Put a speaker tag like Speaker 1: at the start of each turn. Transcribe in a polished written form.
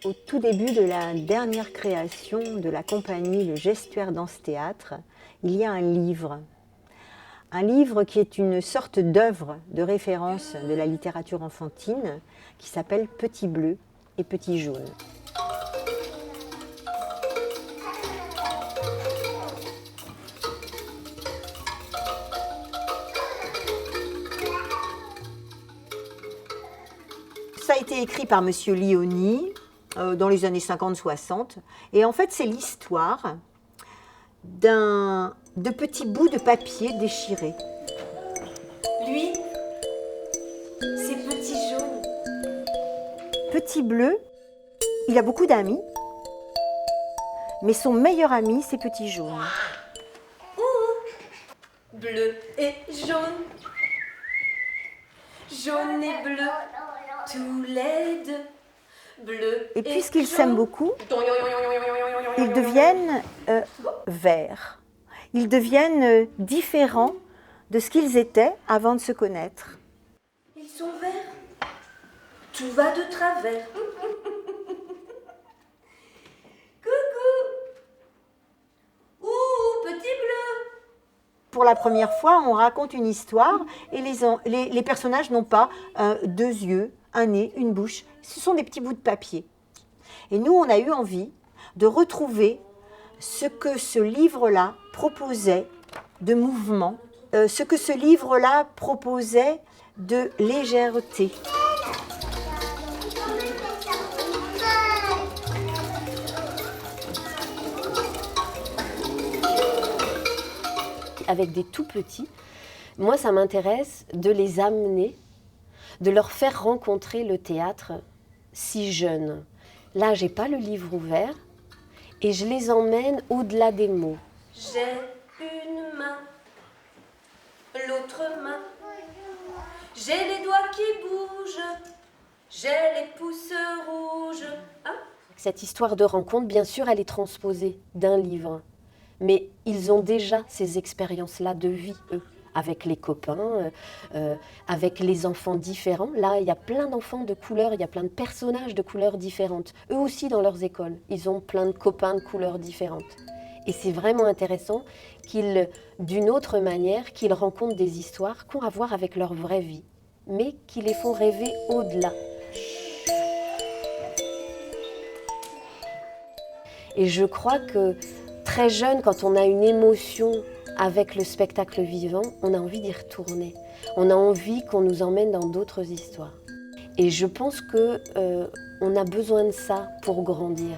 Speaker 1: Au tout début de la dernière création de la compagnie Le Gestuaire Danse-Théâtre, il y a un livre. Un livre qui est une sorte d'œuvre de référence de la littérature enfantine qui s'appelle Petit Bleu et Petit Jaune. Ça a été écrit par Monsieur Lioni dans les années 50-60. Et en fait, c'est l'histoire de petits bouts de papier déchirés.
Speaker 2: Lui, c'est Petit Jaune.
Speaker 1: Petit Bleu, il a beaucoup d'amis, mais son meilleur ami, c'est Petit Jaune.
Speaker 2: Bleu et jaune. Jaune et bleu, tous les deux. Bleu
Speaker 1: Et puisqu'ils s'aiment
Speaker 2: jaune.
Speaker 1: beaucoup, ils deviennent verts. Ils deviennent différents de ce qu'ils étaient avant de se connaître.
Speaker 2: Ils sont verts. Tout va de travers. Coucou. Ouh, Petit Bleu.
Speaker 1: Pour la première fois, on raconte une histoire et les personnages n'ont pas deux yeux, un nez, une bouche. Ce sont des petits bouts de papier. Et nous, on a eu envie de retrouver ce que ce livre-là proposait de mouvement, ce que ce livre-là proposait de légèreté.
Speaker 3: Avec des tout petits, moi ça m'intéresse de les amener, de leur faire rencontrer le théâtre si jeune. Là, j'ai pas le livre ouvert et je les emmène au-delà des mots.
Speaker 2: J'ai une main, l'autre main. J'ai les doigts qui bougent, j'ai les pouces rouges. Hein?
Speaker 3: Cette histoire de rencontre, bien sûr, elle est transposée d'un livre. Mais ils ont déjà ces expériences-là de vie, eux, avec les copains, avec les enfants différents. Là, il y a plein d'enfants de couleurs, il y a plein de personnages de couleurs différentes. Eux aussi, dans leurs écoles, ils ont plein de copains de couleurs différentes. Et c'est vraiment intéressant qu'ils, d'une autre manière, qu'ils rencontrent des histoires qui ont à voir avec leur vraie vie, mais qui les font rêver au-delà. Et je crois que très jeune, quand on a une émotion avec le spectacle vivant, on a envie d'y retourner. On a envie qu'on nous emmène dans d'autres histoires. Et je pense qu'on a besoin de ça pour grandir.